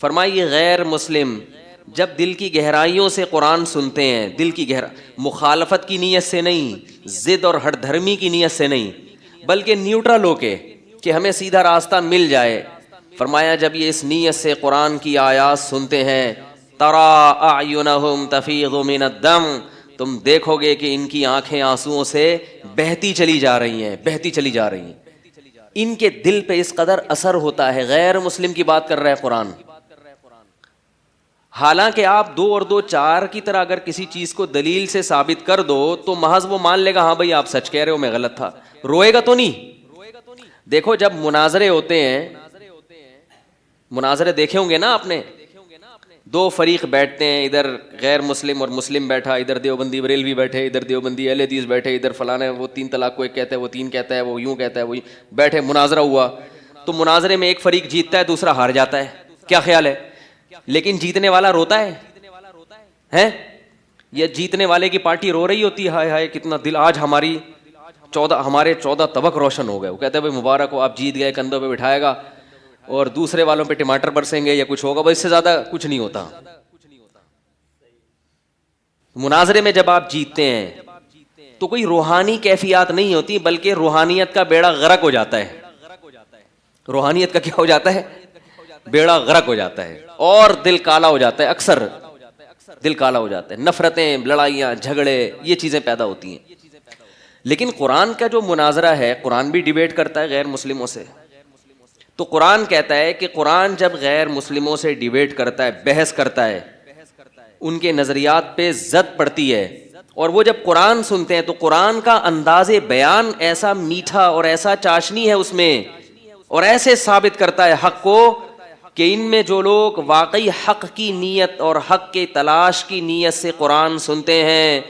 فرمائیے غیر مسلم جب دل کی گہرائیوں سے قرآن سنتے ہیں، دل کی مخالفت کی نیت سے نہیں، ضد اور ہٹ دھرمی کی نیت سے نہیں، بلکہ نیوٹرل ہو کے کہ ہمیں سیدھا راستہ مل جائے، فرمایا جب یہ اس نیت سے قرآن کی آیات سنتے ہیں، ترا اعینہم تفیض من الدم، تم دیکھو گے کہ ان کی آنکھیں آنسوؤں سے بہتی چلی جا رہی ہیں، بہتی چلی جا رہی ہیں، ان کے دل پہ اس قدر اثر ہوتا ہے۔ غیر مسلم کی بات کر رہا ہے قرآن، حالانکہ آپ 2 اور 2 4 کی طرح اگر کسی چیز کو دلیل سے ثابت کر دو تو محض وہ مان لے گا ہاں بھائی آپ سچ کہہ رہے ہو، میں غلط تھا، روئے گا تو نہیں۔ دیکھو جب مناظرے ہوتے ہیں، مناظرے دیکھے ہوں گے نا آپ نے، 2 فریق بیٹھتے ہیں، ادھر غیر مسلم اور مسلم بیٹھا، ادھر دیوبندی بریلوی بیٹھے، ادھر دیوبندی اہل حدیث بیٹھے، ادھر فلانا وہ 3 طلاق کو ایک کہتا ہے، وہ 3 کہتا ہے، وہ یوں کہتا ہے، وہ بیٹھے، مناظرہ ہوا، تو مناظرے میں ایک فریق جیتتا ہے، دوسرا ہار جاتا ہے، کیا خیال ہے؟ لیکن جیتنے والا روتا ہے، یہ جیتنے والے کی پارٹی رو رہی ہوتی ہے، ہائے ہائے کتنا دل، آج ہمارے 14 طبق روشن ہو گئے، وہ کہتے ہیں بھائی مبارک ہو آپ جیت گئے، کندھوں پہ بٹھائے گا، اور دوسرے والوں پہ ٹماٹر برسیں گے یا کچھ ہوگا، بس اس سے زیادہ کچھ نہیں ہوتا۔ مناظرے میں جب آپ جیتتے ہیں تو کوئی روحانی کیفیات نہیں ہوتی، بلکہ روحانیت کا بیڑا غرق ہو جاتا ہے، روحانیت کا کیا ہو جاتا ہے؟ بیڑا غرق ہو جاتا ہے، اور دل کالا ہو جاتا ہے، اکثر دل کالا ہو جاتا ہے، نفرتیں، لڑائیاں، جھگڑے، یہ چیزیں پیدا ہوتی ہیں۔ لیکن قرآن کا جو مناظرہ ہے، قرآن بھی ڈیبیٹ کرتا ہے غیر مسلموں سے، تو قرآن کہتا ہے کہ قرآن جب غیر مسلموں سے ڈیبیٹ کرتا ہے، بحث کرتا ہے، ان کے نظریات پہ زد پڑتی ہے، اور وہ جب قرآن سنتے ہیں تو قرآن کا انداز بیان ایسا میٹھا اور ایسا چاشنی ہے اس میں، اور ایسے ثابت کرتا ہے حق کو کہ ان میں جو لوگ واقعی حق کی نیت اور حق کے تلاش کی نیت سے قرآن سنتے ہیں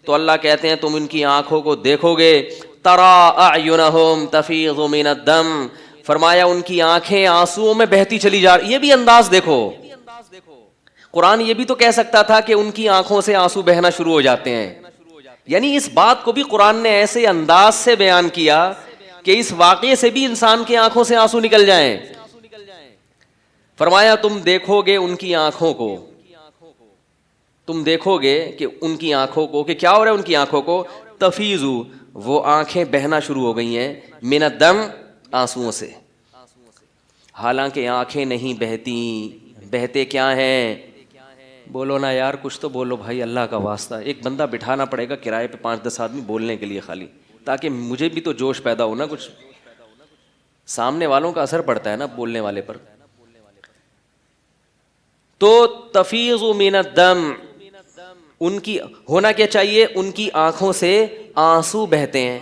تو اللہ کہتے ہیں تم ان کی آنکھوں کو دیکھو گے، ترا اعینہم تفیض من الدم، فرمایا ان کی آنکھیں آنسوؤں میں بہتی چلی جا رہی۔ یہ بھی انداز دیکھو، قرآن یہ بھی تو کہہ سکتا تھا کہ ان کی آنکھوں سے آنسو بہنا شروع ہو جاتے ہیں، یعنی اس بات کو بھی قرآن نے ایسے انداز سے بیان کیا کہ اس واقعے سے بھی انسان کی آنکھوں سے آنسو نکل جائیں۔ فرمایا تم دیکھو گے ان کی آنکھوں کو، تم دیکھو گے کہ ان کی آنکھوں کو، کہ کیا ہو رہا ہے ان کی آنکھوں کو، تفیض، وہ آنکھیں بہنا شروع ہو گئی ہیں، من الدم، آنسوؤں سے، حالانکہ آنکھیں نہیں بہتی، بہتے کیا ہیں؟ بولو نا یار، کچھ تو بولو بھائی، اللہ کا واسطہ، ایک بندہ بٹھانا پڑے گا کرائے پہ 5-10 آدمی بولنے کے لیے خالی، تاکہ مجھے بھی تو جوش پیدا ہو نا، کچھ سامنے والوں کا اثر پڑتا ہے نا بولنے والے پر۔ تو تفیض من الدم، ان کی ہونا کیا چاہیے؟ ان کی آنکھوں سے آنسو بہتے ہیں،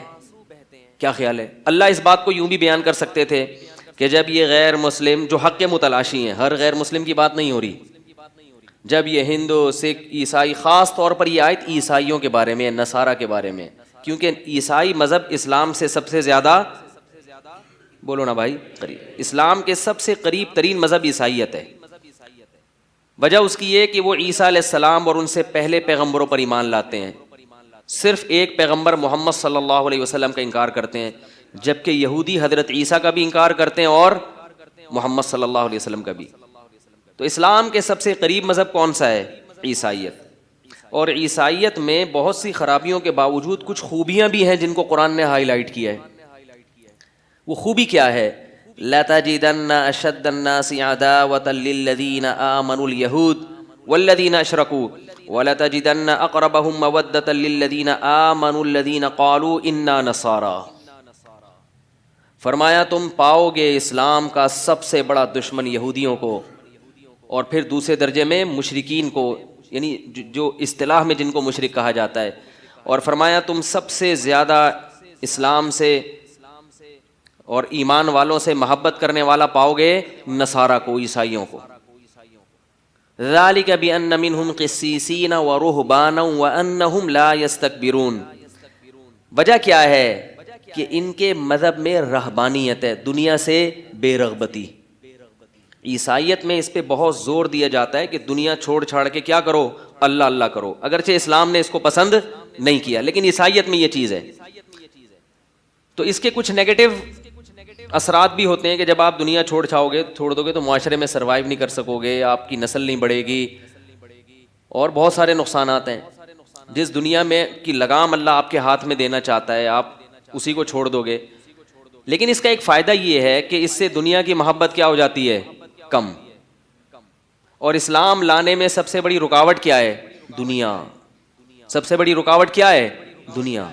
کیا خیال ہے؟ اللہ اس بات کو یوں بھی بیان کر سکتے تھے کہ جب یہ غیر مسلم جو حق کے متلاشی ہیں، ہر غیر مسلم کی بات نہیں ہو رہی، جب یہ ہندو، سکھ، عیسائی، خاص طور پر یہ آیت عیسائیوں کے بارے میں، نصارہ کے بارے میں، کیونکہ عیسائی مذہب اسلام سے سب سے زیادہ، بولو نا بھائی، قریب، اسلام کے سب سے قریب ترین مذہب عیسائیت ہے۔ وجہ اس کی یہ کہ وہ عیسیٰ علیہ السلام اور ان سے پہلے پیغمبروں پر ایمان لاتے ہیں، صرف ایک پیغمبر محمد صلی اللہ علیہ وسلم کا انکار کرتے ہیں، جبکہ یہودی حضرت عیسیٰ کا بھی انکار کرتے ہیں اور محمد صلی اللہ علیہ وسلم کا بھی۔ تو اسلام کے سب سے قریب مذہب کون سا ہے؟ عیسائیت۔ اور عیسائیت میں بہت سی خرابیوں کے باوجود کچھ خوبیاں بھی ہیں جن کو قرآن نے ہائی لائٹ کیا ہے۔ وہ خوبی کیا ہے؟ لَتَجِدَنَّ أَشَدَّ النَّاسِ عَدَاوَةً لِلَّذِينَ آمَنُوا الْيَهُودَ وَالَّذِينَ أَشْرَكُوا وَلَتَجِدَنَّ أَقْرَبَهُمْ مَوَدَّةً لِلَّذِينَ آمَنُوا الَّذِينَ قَالُوا إِنَّا نَصَارَىٰ، فرمایا تم پاؤ گے اسلام کا سب سے بڑا دشمن یہودیوں کو، اور پھر دوسرے درجے میں مشرکین کو، یعنی جو اصطلاح میں جن کو مشرک کہا جاتا ہے، اور فرمایا تم سب سے زیادہ اسلام سے اور ایمان والوں سے محبت کرنے والا پاؤ گے نصارہ کو، عیسائیوں کو۔ ذالک بأن منہم قسیسین ورہبانا وانہم لا یستکبرون، وجہ کیا ہے کہ ان کے مذہب میں رہبانیت ہے، دنیا سے بے رغبتی۔ عیسائیت میں اس پہ بہت زور دیا جاتا ہے کہ دنیا چھوڑ چھاڑ کے کیا کرو؟ اللہ اللہ کرو، اگرچہ اسلام نے اس کو پسند نہیں کیا، لیکن عیسائیت میں یہ چیز ہے۔ تو اس کے کچھ نیگیٹو اثرات بھی ہوتے ہیں کہ جب آپ دنیا چھوڑ دو گے تو معاشرے میں سروائیو نہیں کر سکو گے, آپ کی نسل نہیں بڑھے گی, اور بہت سارے نقصانات ہیں. جس دنیا میں کی لگام اللہ آپ کے ہاتھ میں دینا چاہتا ہے آپ اسی کو چھوڑ دو گے. لیکن اس کا ایک فائدہ یہ ہے کہ اس سے دنیا کی محبت کیا ہو جاتی ہے, کم. اور اسلام لانے میں سب سے بڑی رکاوٹ کیا ہے, دنیا. سب سے بڑی رکاوٹ کیا ہے, دنیا.